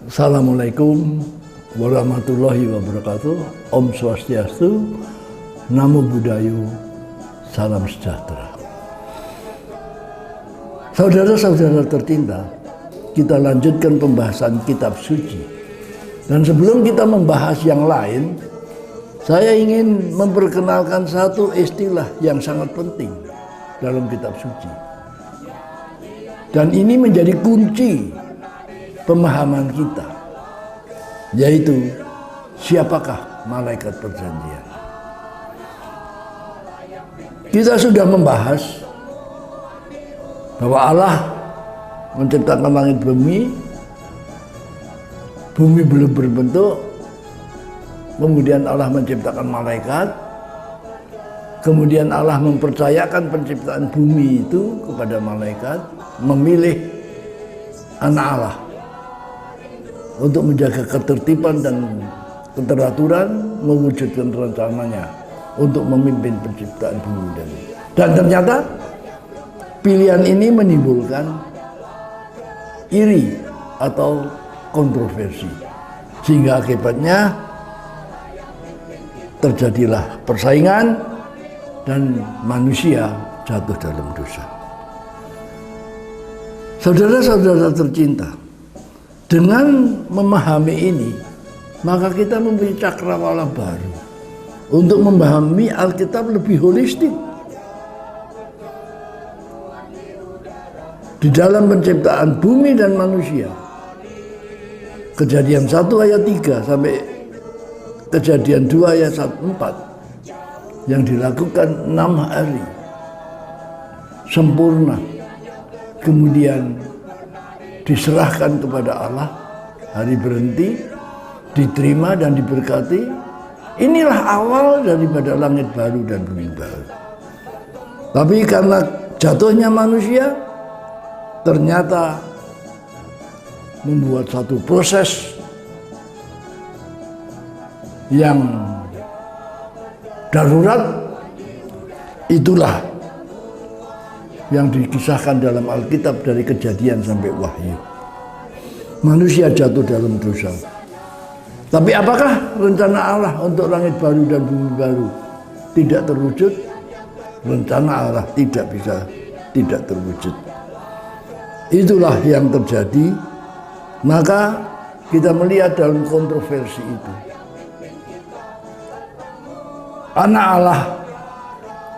Assalamualaikum warahmatullahi wabarakatuh. Om Swastiastu, Namo Buddhaya, salam sejahtera. Saudara-saudara tercinta, kita lanjutkan pembahasan kitab suci. Dan sebelum kita membahas yang lain, saya ingin memperkenalkan satu istilah yang sangat penting dalam kitab suci. Dan ini menjadi kunci pemahaman kita, yaitu siapakah malaikat perjanjian. Kita sudah membahas bahwa Allah menciptakan langit bumi belum berbentuk, kemudian Allah menciptakan malaikat, kemudian Allah mempercayakan penciptaan bumi itu kepada malaikat, memilih anak Allah untuk menjaga ketertiban dan keteraturan, mewujudkan rencananya untuk memimpin penciptaan bumi dan ternyata pilihan ini menimbulkan iri atau kontroversi, sehingga akibatnya terjadilah persaingan dan manusia jatuh dalam dosa. Saudara-saudara tercinta, dengan memahami ini, maka kita mempunyai cakrawala baru untuk memahami Alkitab lebih holistik. Di dalam penciptaan bumi dan manusia, Kejadian 1 ayat 3 sampai Kejadian 2 ayat 4 yang dilakukan 6 hari sempurna, kemudian diserahkan kepada Allah, hari berhenti, diterima dan diberkati. Inilah awal daripada langit baru dan bumi baru. Tapi karena jatuhnya manusia, ternyata membuat satu proses yang darurat. Itulah yang dikisahkan dalam Alkitab dari Kejadian sampai Wahyu. Manusia jatuh dalam dosa. Tapi apakah rencana Allah untuk langit baru dan bumi baru tidak terwujud? Rencana Allah tidak terwujud. Itulah yang terjadi. Maka kita melihat dalam kontroversi itu, anak Allah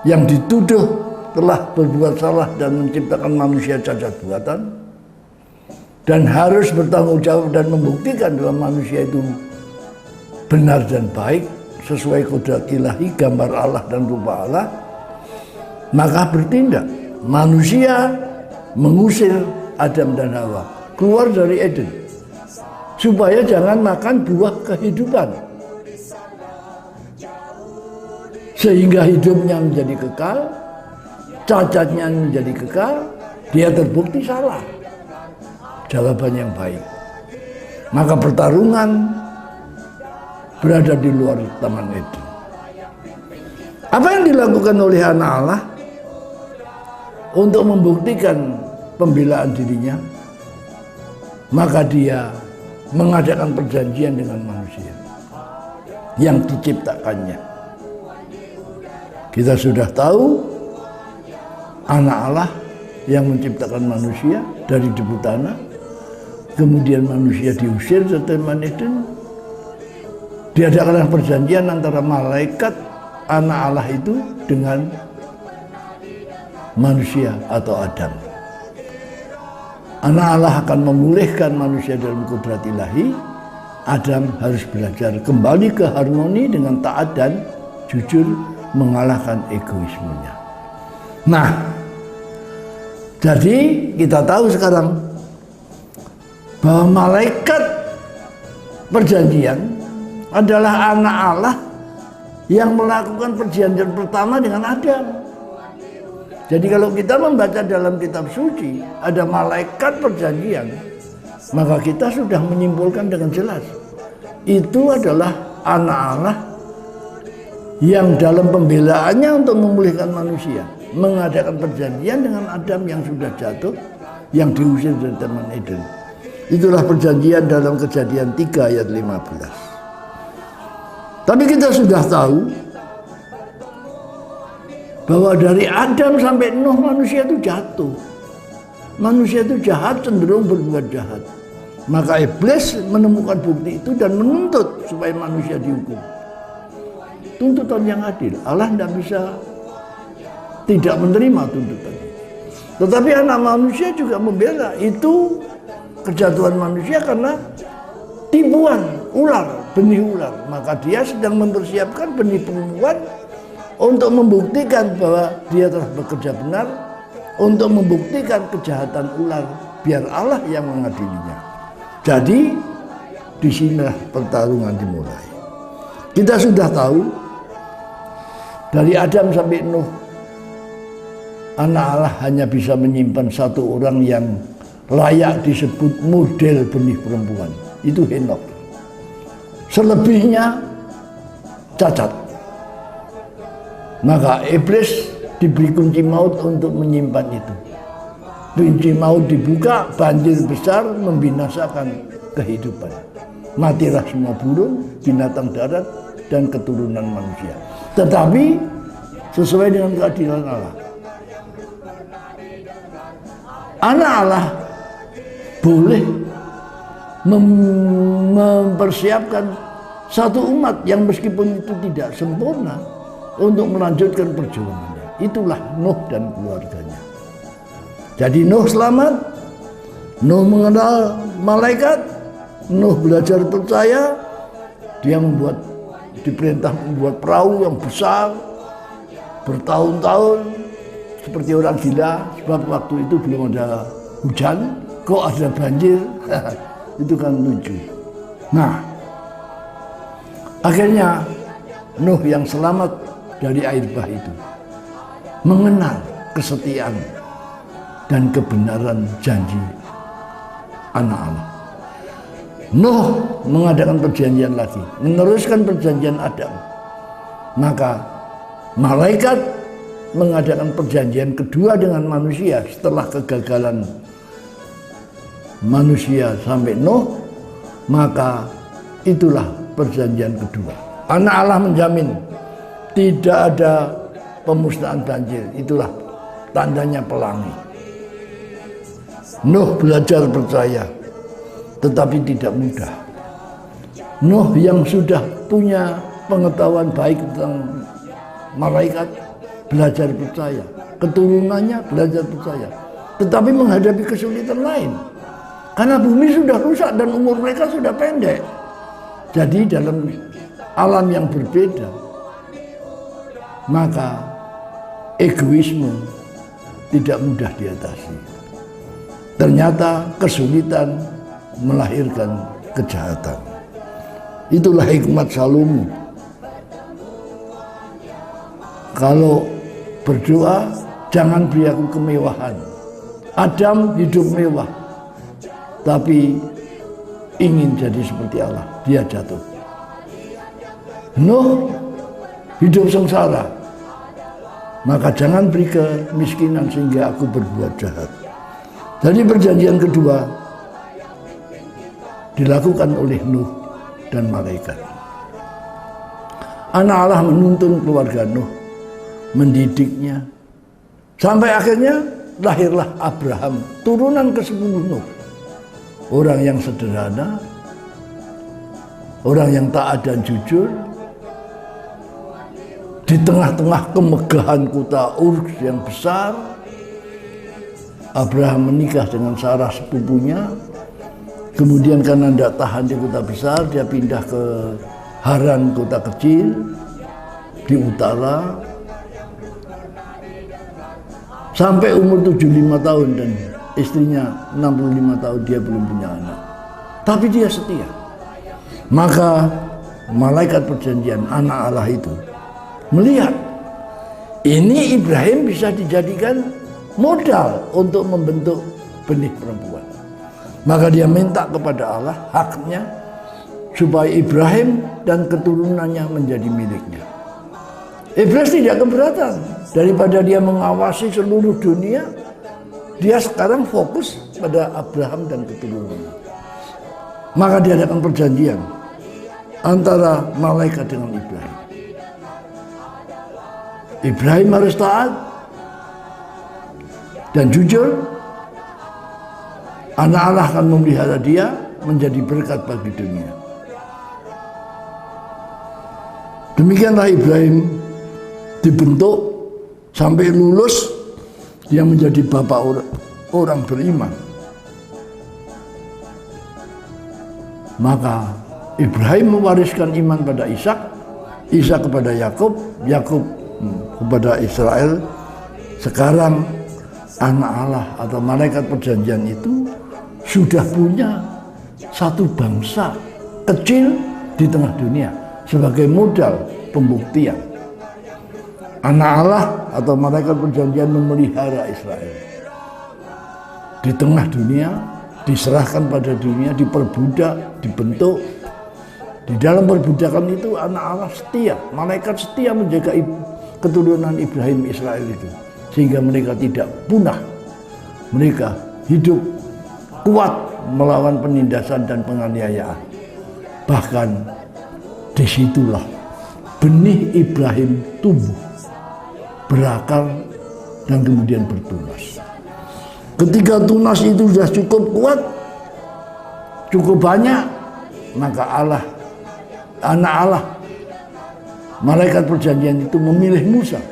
yang dituduh telah berbuat salah dan menciptakan manusia cacat buatan dan harus bertanggung jawab dan membuktikan bahwa manusia itu benar dan baik sesuai kodrat ilahi, gambar Allah dan rupa Allah, maka bertindak. Manusia mengusir Adam dan Hawa keluar dari Eden supaya jangan makan buah kehidupan, sehingga hidupnya menjadi kekal, cacatnya menjadi kekal. Dia terbukti salah jawaban yang baik, maka pertarungan berada di luar Taman Eden. Apa yang dilakukan oleh anak Allah untuk membuktikan pembelaan dirinya? Maka dia mengadakan perjanjian dengan manusia yang diciptakannya. Kita sudah tahu anak Allah yang menciptakan manusia dari debu tanah, kemudian manusia diusir dari Taman Eden. Diadakan perjanjian antara malaikat anak Allah itu dengan manusia atau Adam. Anak Allah akan memulihkan manusia dalam kodrat ilahi. Adam harus belajar kembali ke harmoni dengan taat dan jujur, mengalahkan egoismenya. Nah, jadi kita tahu sekarang bahwa malaikat perjanjian adalah anak Allah yang melakukan perjanjian pertama dengan Adam. Jadi kalau kita membaca dalam kitab suci ada malaikat perjanjian, maka kita sudah menyimpulkan dengan jelas itu adalah anak Allah yang dalam pembelaannya untuk memulihkan manusia mengadakan perjanjian dengan Adam yang sudah jatuh, yang diusir dari Taman Eden. Itulah perjanjian dalam Kejadian 3 ayat 15. Tapi kita sudah tahu bahwa dari Adam sampai Nuh manusia itu jatuh. Manusia itu jahat, cenderung berbuat jahat. Maka iblis menemukan bukti itu dan menuntut supaya manusia dihukum. Tuntutan yang adil. Allah tidak bisa tidak menerima tuntutan. Tetapi anak manusia juga membela. Itu kejatuhan manusia karena tipuan ular, benih ular. Maka dia sedang mempersiapkan benih perempuan untuk membuktikan bahwa dia telah bekerja benar, untuk membuktikan kejahatan ular, biar Allah yang mengadilinya. Jadi disinilah pertarungan dimulai. Kita sudah tahu dari Adam sampai Nuh, anak Allah hanya bisa menyimpan satu orang yang layak disebut model benih perempuan. Itu Henokh. Selebihnya cacat. Maka iblis diberi kunci maut untuk menyimpan itu. Kunci maut dibuka, banjir besar membinasakan kehidupan. Matilah semua burung, binatang darat, dan keturunan manusia. Tetapi sesuai dengan keadilan Allah. Anak Allah boleh mempersiapkan satu umat yang meskipun itu tidak sempurna untuk melanjutkan perjuangannya. Itulah Nuh dan keluarganya. Jadi Nuh selamat, Nuh mengenal malaikat, Nuh belajar percaya, dia diperintah membuat perahu yang besar bertahun-tahun seperti orang gila, sebab waktu itu belum ada hujan, kok ada banjir. Itu kan lucu. Nah, akhirnya Nuh yang selamat dari air bah itu mengenal kesetiaan dan kebenaran janji anak Allah. Nuh mengadakan perjanjian lagi, meneruskan perjanjian Adam. Maka malaikat mengadakan perjanjian kedua dengan manusia setelah kegagalan manusia sampai Nuh. Maka itulah perjanjian kedua. Anak Allah menjamin tidak ada pemusnahan banjir. Itulah tandanya pelangi. Nuh belajar percaya, tetapi tidak mudah. Nuh yang sudah punya pengetahuan baik tentang malaikat belajar percaya, keturunannya belajar percaya, tetapi menghadapi kesulitan lain karena bumi sudah rusak dan umur mereka sudah pendek. Jadi dalam alam yang berbeda, maka egoisme tidak mudah diatasi. Ternyata kesulitan melahirkan kejahatan. Itulah hikmat Salomo. Kalau berdoa, jangan beri aku kemewahan. Adam hidup mewah, tapi ingin jadi seperti Allah, dia jatuh. Nuh hidup sengsara, maka jangan beri kemiskinan sehingga aku berbuat jahat. Jadi perjanjian kedua dilakukan oleh Nuh dan malaikat. Anak Allah menuntun keluarga Nuh, mendidiknya, sampai akhirnya lahirlah Abraham, turunan ke-10 Nuh. Orang yang sederhana, orang yang taat dan jujur, di tengah-tengah kemegahan kota Ur yang besar. Abraham menikah dengan Sarah sepupunya. Kemudian karena tidak tahan di kota besar, dia pindah ke Haran, kota kecil di utara. Sampai umur 75 tahun dan istrinya 65 tahun, dia belum punya anak. Tapi dia setia. Maka malaikat perjanjian, anak Allah itu, melihat ini Ibrahim bisa dijadikan modal untuk membentuk benih perempuan. Maka dia minta kepada Allah haknya supaya Ibrahim dan keturunannya menjadi miliknya. Iblis tidak keberatan. Daripada dia mengawasi seluruh dunia, dia sekarang fokus pada Abraham dan keturunannya. Maka diadakan perjanjian antara malaikat dengan Ibrahim. Ibrahim harus taat dan jujur. Anak Allah akan memelihara dia menjadi berkat bagi dunia. Demikianlah Ibrahim dibentuk sampai lulus, dia menjadi bapak orang beriman. Maka Ibrahim mewariskan iman pada Ishak, Ishak kepada Yakub, Yakub kepada Israel. Sekarang anak Allah atau malaikat perjanjian itu sudah punya satu bangsa kecil di tengah dunia sebagai modal pembuktian. Anak Allah atau malaikat perjanjian memelihara Israel di tengah dunia, diserahkan pada dunia, diperbudak, dibentuk. Di dalam perbudakan itu anak Allah setia, malaikat setia menjaga keturunan Ibrahim Israel itu, sehingga mereka tidak punah. Mereka hidup kuat melawan penindasan dan penganiayaan. Bahkan disitulah benih Ibrahim tumbuh, berakar, dan kemudian bertunas. Ketika tunas itu sudah cukup kuat, cukup banyak, maka Allah, anak Allah, malaikat perjanjian itu memilih Musa.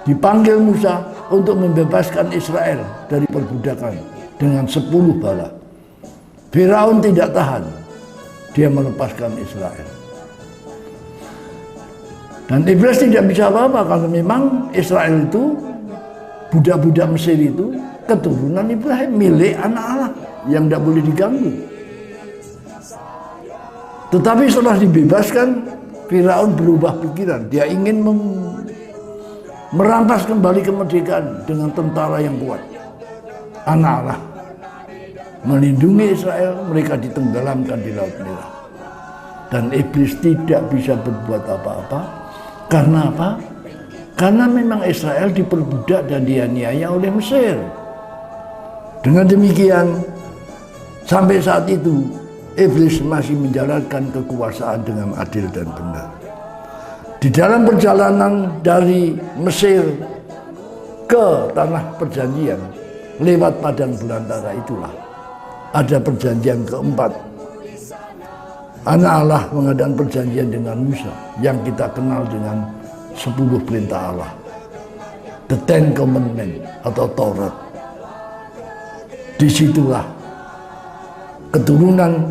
Dipanggil Musa untuk membebaskan Israel dari perbudakan dengan 10 bala. Firaun tidak tahan, dia melepaskan Israel. Dan Iblis tidak bisa apa-apa karena memang Israel itu, budak-budak Mesir itu keturunan Ibrahim, milik anak Allah yang tidak boleh diganggu. Tetapi setelah dibebaskan, Firaun berubah pikiran. Dia ingin merampas kembali kemerdekaan dengan tentara yang kuat. Anak Allah melindungi Israel, mereka ditenggelamkan di Laut Merah. Dan iblis tidak bisa berbuat apa-apa. Karena apa? Karena memang Israel diperbudak dan dianiaya oleh Mesir. Dengan demikian, sampai saat itu iblis masih menjalankan kekuasaan dengan adil dan benar. Di dalam perjalanan dari Mesir ke tanah perjanjian, lewat padang belantara itulah ada perjanjian keempat. Anak Allah mengadakan perjanjian dengan Musa yang kita kenal dengan 10 perintah Allah, the Ten Commandments atau Taurat. Disitulah keturunan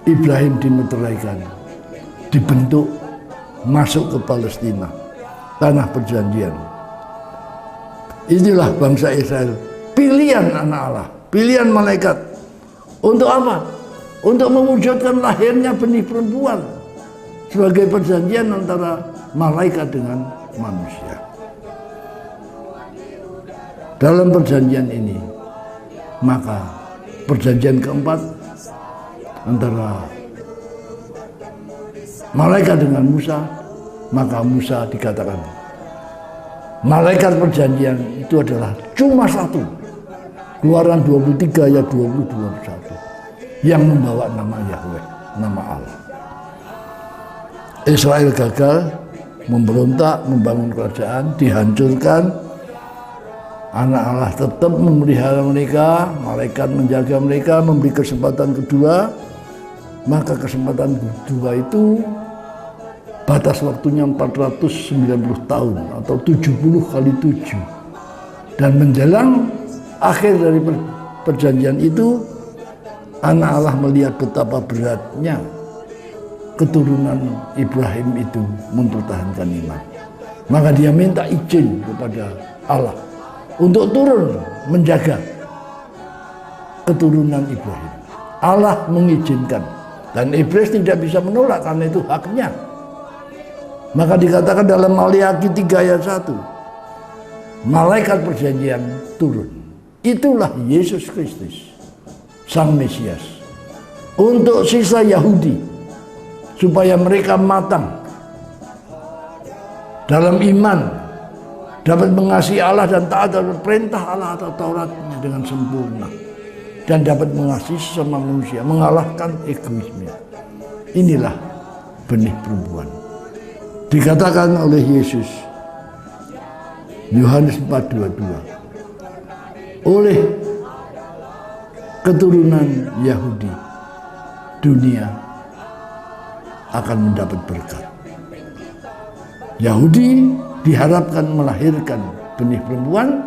Ibrahim dimeteraikan, dibentuk, masuk ke Palestina, tanah perjanjian. Inilah bangsa Israel, pilihan anak Allah, pilihan malaikat. Untuk apa? Untuk mewujudkan lahirnya benih perempuan sebagai perjanjian antara malaikat dengan manusia. Dalam perjanjian ini, maka perjanjian keempat antara malaikat dengan Musa, maka Musa dikatakan malaikat perjanjian itu adalah cuma satu. Keluaran 23 ayat 20-21 yang membawa nama Yahweh, nama Allah. Israel gagal, memberontak, membangun kerajaan, dihancurkan. Anak Allah tetap memelihara mereka, malaikat menjaga mereka, memberi kesempatan kedua. Maka kesempatan kedua itu batas waktunya 490 tahun atau 70 kali 7. Dan menjelang akhir dari perjanjian itu, anak Allah melihat betapa beratnya keturunan Ibrahim itu mempertahankan iman. Maka dia minta izin kepada Allah untuk turun menjaga keturunan Ibrahim. Allah mengizinkan dan iblis tidak bisa menolak karena itu haknya. Maka dikatakan dalam Maliaki 3 ayat 1, malaikat perjanjian turun. Itulah Yesus Kristus, Sang Mesias, untuk sisa Yahudi, supaya mereka matang dalam iman, dapat mengasihi Allah dan taat terhadap perintah Allah atau Tauratnya dengan sempurna. dan dapat mengasihi sesama manusia, mengalahkan egoisme. Inilah benih perempuan. Dikatakan oleh Yesus, Yohanes 4:22, oleh keturunan Yahudi, dunia akan mendapat berkat. Yahudi diharapkan melahirkan benih perempuan,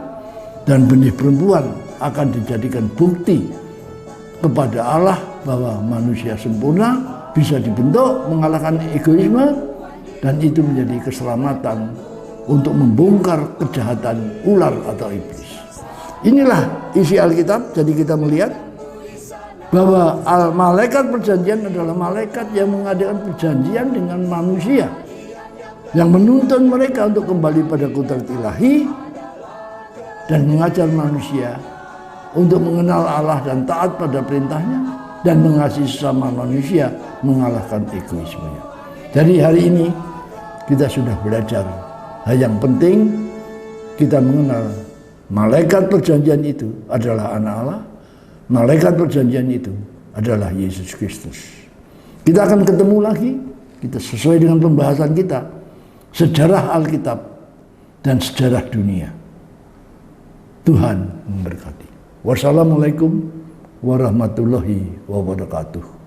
dan benih perempuan akan dijadikan bukti kepada Allah bahwa manusia sempurna bisa dibentuk mengalahkan egoisme, dan itu menjadi keselamatan untuk membongkar kejahatan ular atau iblis. Inilah isi Alkitab. Jadi kita melihat bahwa malaikat perjanjian adalah malaikat yang mengadakan perjanjian dengan manusia, yang menuntun mereka untuk kembali pada kodrat ilahi dan mengajar manusia untuk mengenal Allah dan taat pada perintahnya, dan mengasihi sesama manusia, mengalahkan egoismenya. Jadi hari ini kita sudah belajar hal yang penting. Kita mengenal malaikat perjanjian itu adalah anak Allah. Malaikat perjanjian itu adalah Yesus Kristus. Kita akan ketemu lagi. Kita sesuai dengan pembahasan kita, sejarah Alkitab dan sejarah dunia. Tuhan memberkati. Wassalamualaikum warahmatullahi wabarakatuh.